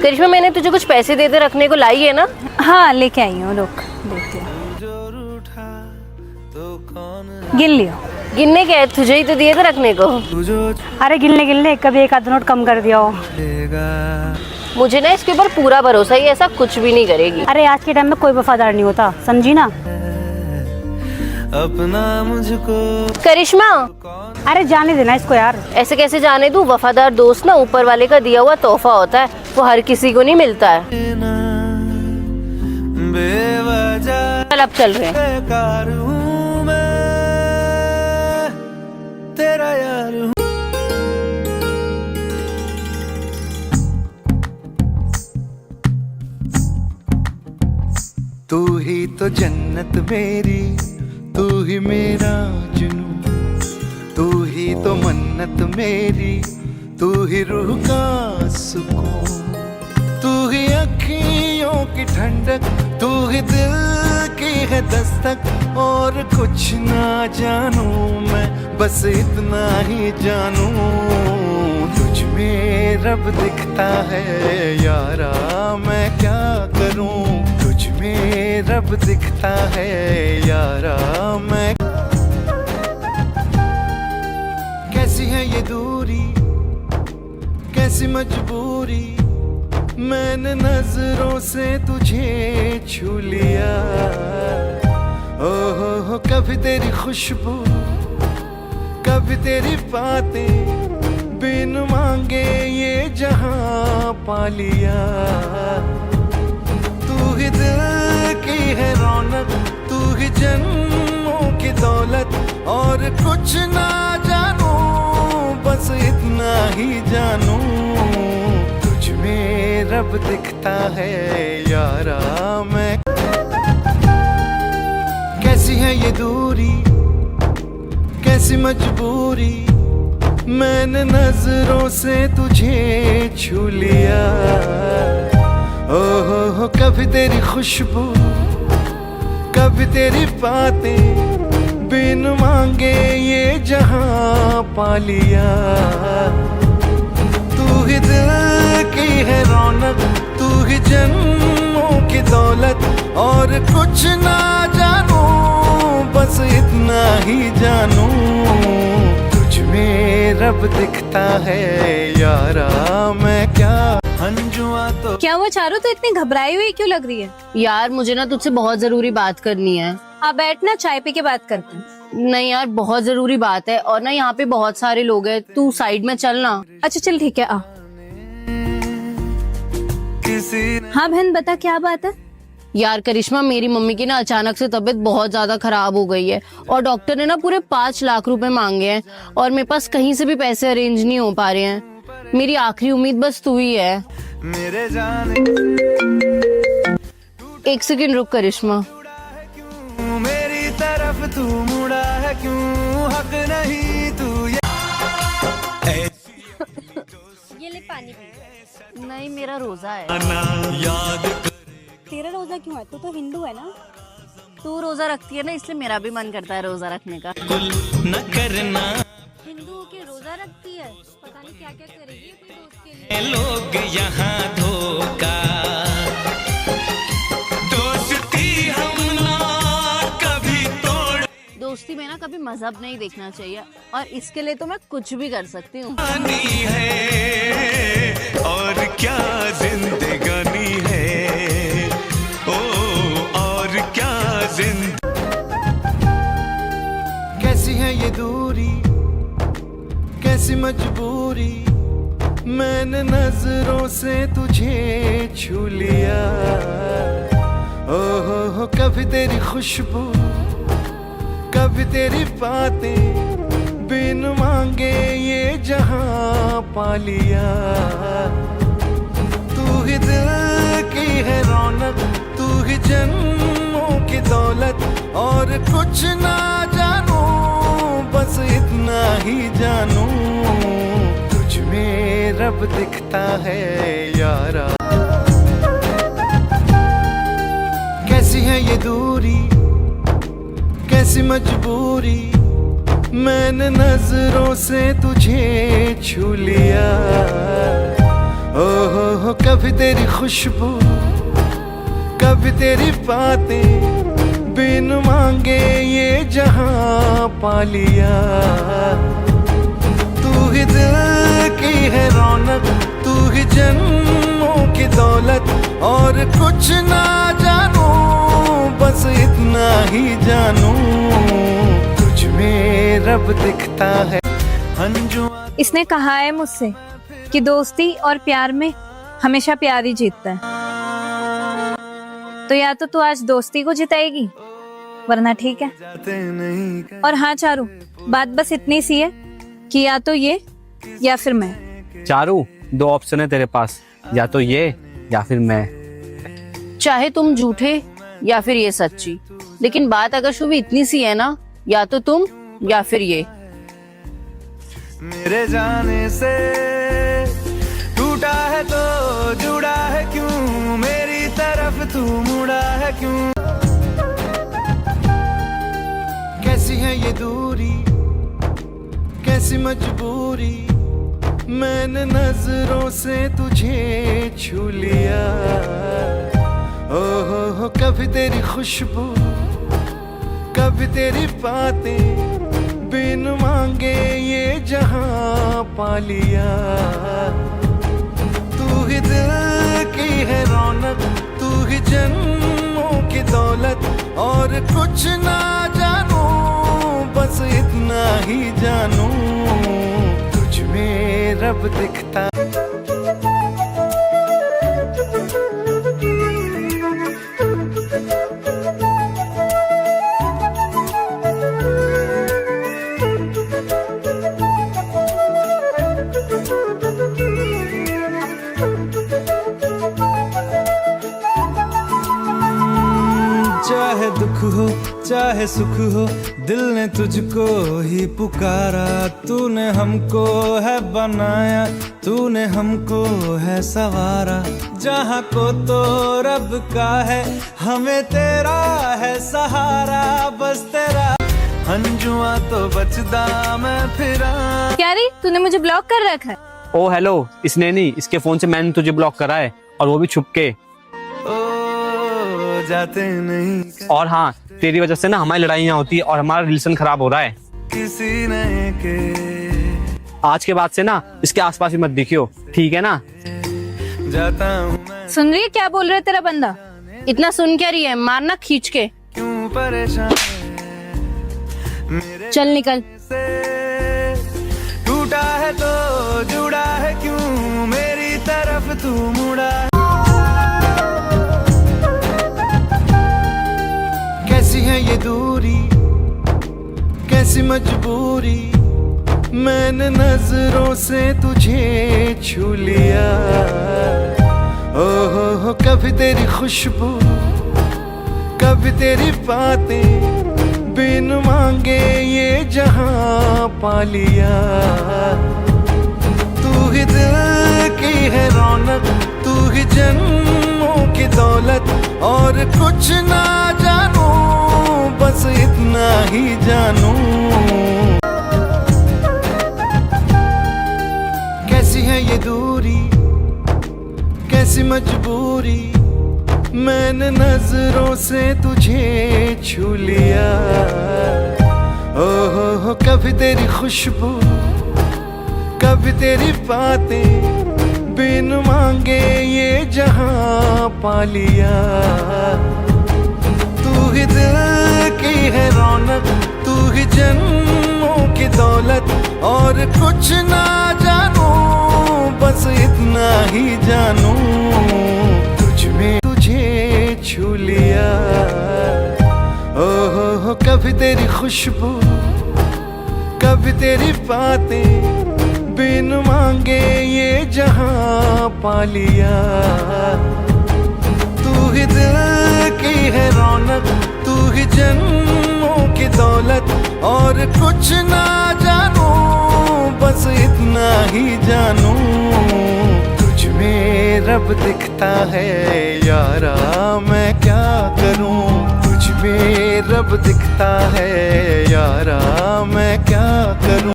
करिश्मा, मैंने तुझे कुछ पैसे दे दे रखने को लाई है ना? हाँ लेके आई हूँ, रुक देती हूँ। गिन लियो। गिनने क्या है, तुझे ही तो दिए थे रखने को। अरे गिनने गिनने कभी एक आध नोट कम कर दिया हो। मुझे ना इसके ऊपर पूरा भरोसा ही, ऐसा कुछ भी नहीं करेगी। अरे आज के टाइम में कोई वफादार नहीं होता, समझी ना। अपना मुझको करिश्मा, अरे जाने देना इसको यार। ऐसे कैसे जाने दूं? वफादार दोस्त ना ऊपर वाले का दिया हुआ तोहफा होता है, वो हर किसी को नहीं मिलता है। बेवजह चल अब चल रहे हैं। बेकार हूँ मैं, तेरा यार हूँ। तू ही तो जन्नत मेरी, तू ही मेरा जुनून, तू ही तो मन्नत मेरी, तू ही रूह का सुकून, तू ही अखियों की ठंडक, तू ही दिल की है दस्तक। और कुछ ना जानू मैं, बस इतना ही जानू, तुझ में रब दिखता है यारा, मैं क्या करूं। तुझ में रब दिखता है यारा, मैं। कैसी है ये दूरी, कैसी मजबूरी, मैंने नजरों से तुझे छू लिया। ओहो कभी तेरी खुशबू, कभी तेरी बातें, बिन मांगे ये जहां पा लिया। तू ही दिल की है रौनक, तू ही जन्मों की दौलत। और कुछ ना जानू, बस इतना ही जानू, तुझ में रब दिखता है यारा, मैं। कैसी है ये दूरी, कैसी मजबूरी, मैंने नजरों से तुझे छू लिया। ओहो कभी तेरी खुशबू, कभी तेरी बातें, बिन मांगे ये जहां पा लिया। तू ही दिल की है रौनक, तू ही जन्मों की दौलत। और कुछ ना जानू, बस इतना ही जानू, तुझ में रब दिखता है यारा, मैं क्या। हंजुआ तो क्या वो चारों तो इतनी घबराई हुई क्यों लग रही है? यार मुझे ना तुझसे बहुत जरूरी बात करनी है। आप बैठना, चाय पी के बात करते हैं। नहीं यार, बहुत जरूरी बात है, और ना यहाँ पे बहुत सारे लोग हैं, तू साइड में चल ना। अच्छा चल ठीक है, आ। किसी हाँ बहन बता, क्या बात है? यार करिश्मा, मेरी मम्मी की ना अचानक से तबीयत बहुत ज्यादा खराब हो गई है, और डॉक्टर ने ना पूरे 5 लाख रुपए मांगे हैं, और मेरे पास कहीं से भी पैसे अरेंज नहीं हो पा रहे हैं। मेरी आखिरी उम्मीद बस तू ही है। मेरे जाने एक सेकंड रुक करिश्मा। क्यों मेरी तरफ तू मुड़ा है, क्यों हक नहीं तू ये ले पानी पी। नहीं, मेरा रोजा है। याद तेरा रोजा क्यों है? तू तो हिंदू है ना। तू रोजा रखती है ना, इसलिए मेरा भी मन करता है रोजा रखने का। न करना। हिंदू के रोजा रखती है, पता नहीं क्या क्या करेगी अपने दोस्त के लिए। लोग यहाँ धोखा, दोस्ती हम ना कभी तोड़ दोस्ती में ना कभी मजहब नहीं देखना चाहिए, और इसके लिए तो मैं कुछ भी कर सकती हूँ। है। और क्या जिंदगानी है, ओ और क्या कैसी है ये दूरी, कैसी मजबूरी, मैंने नजरों से तुझे छू लिया। ओहो कभी तेरी खुशबू, कभी तेरी बातें, बिन मांगे ये जहां पा लिया। तू ही दिल की है रौनक, तू ही जन्मों की दौलत। और कुछ ना जानू, बस इतना ही जानू, तुझ में रब दिखता है यारा। कैसी है ये दूरी, कैसी मजबूरी, मैंने नजरों से तुझे छू लिया। ओहो हो कभी तेरी खुशबू, कभी तेरी बातें, बिन मांगे ये जहां पा लिया। तू ही दिल की है रौनक, तू ही जन्मों की दौलत, और कुछ ना जानू बस इतना ही जानू, तुझ में रब दिखता है। इसने कहा है मुझसे कि दोस्ती और प्यार में हमेशा प्यार ही जीतता है। तो या तो तू आज दोस्ती को जिताएगी, वरना ठीक है। और हाँ चारू, बात बस इतनी सी है कि या तो ये या फिर मैं। चारू, दो ऑप्शन है तेरे पास, या तो ये या फिर मैं। चाहे तुम झूठे या फिर ये सच्ची, लेकिन बात अगर शुभ इतनी सी है ना, या तो तुम या फिर ये। मेरे जाने से टूटा है तो जुड़ा है क्यों, मेरी तरफ तू मुड़ा है क्यों। कैसी है ये दूरी, कैसी मजबूरी, मैंने नजरों से तुझे छू लिया। हो कभी तेरी खुशबू, कभी तेरी बातें, बिन मांगे ये जहां पा लिया। तू ही दिल की है रौनक, तू ही जन्मों की दौलत, और कुछ ना जानू बस इतना ही जानू, तुझ में रब दिखता। चाहे दुख हो चाहे सुख हो, दिल ने तुझको ही पुकारा। तूने हमको है बनाया, तूने हमको है सवारा। जहाँ को तो रब का है, हमें तेरा है सहारा। बस तेरा हंजुआ तो बचदा मैं फिरा। क्या रे, तूने मुझे ब्लॉक कर रखा है? ओ हेलो, इसने नहीं, इसके फोन से मैंने तुझे ब्लॉक करा है, और वो भी छुप के। जाते नहीं, और हाँ, तेरी वजह से ना हमारी लड़ाइयाँ होती है और हमारा रिलेशन खराब हो रहा है। किसी ने के आज के बाद से ना इसके आसपास भी मत दिखियो, ठीक है ना? जाता हूँ मैं, सुन रही है क्या बोल रहा है तेरा बंदा? इतना सुन क्या रही है, मारना खींच के। क्यों परेशान है मेरे चल निकल। से, टूटा है तो जुड़ा है क्यों, मेरी तरफ तू मुड़ा। कैसी है ये दूरी, कैसी मजबूरी, मैंने नजरों से तुझे छू लिया। हो कभी तेरी खुशबू, कभी तेरी बातें, बिन मांगे ये जहां पा लिया। तू ही दिल की है रौनक, तू ही जन्मों की दौलत, और कुछ ना जानू बस इतना ही जानू। कैसी है ये दूरी, कैसी मजबूरी, मैंने नजरों से तुझे छू लिया। हो कभी तेरी खुशबू, कभी तेरी बातें, बिन मांगे ये जहां पा लिया। तू ही दिल की है रौनक, तू ही जन्मों की दौलत, और कुछ ना जानू बस इतना ही जानू, तुझ में तुझे छू लिया। हो कभी तेरी खुशबू, कभी तेरी बातें, बिन मांगे ये जहां पा लिया। तू ही दिल की है रौनक, तू ही जन्मों की दौलत, और कुछ ना जानू बस इतना ही जानू, तुझ में रब दिखता है यारा। मैं क्या करूं, तुझ में रब दिखता है यारा। मैं क्या करूं।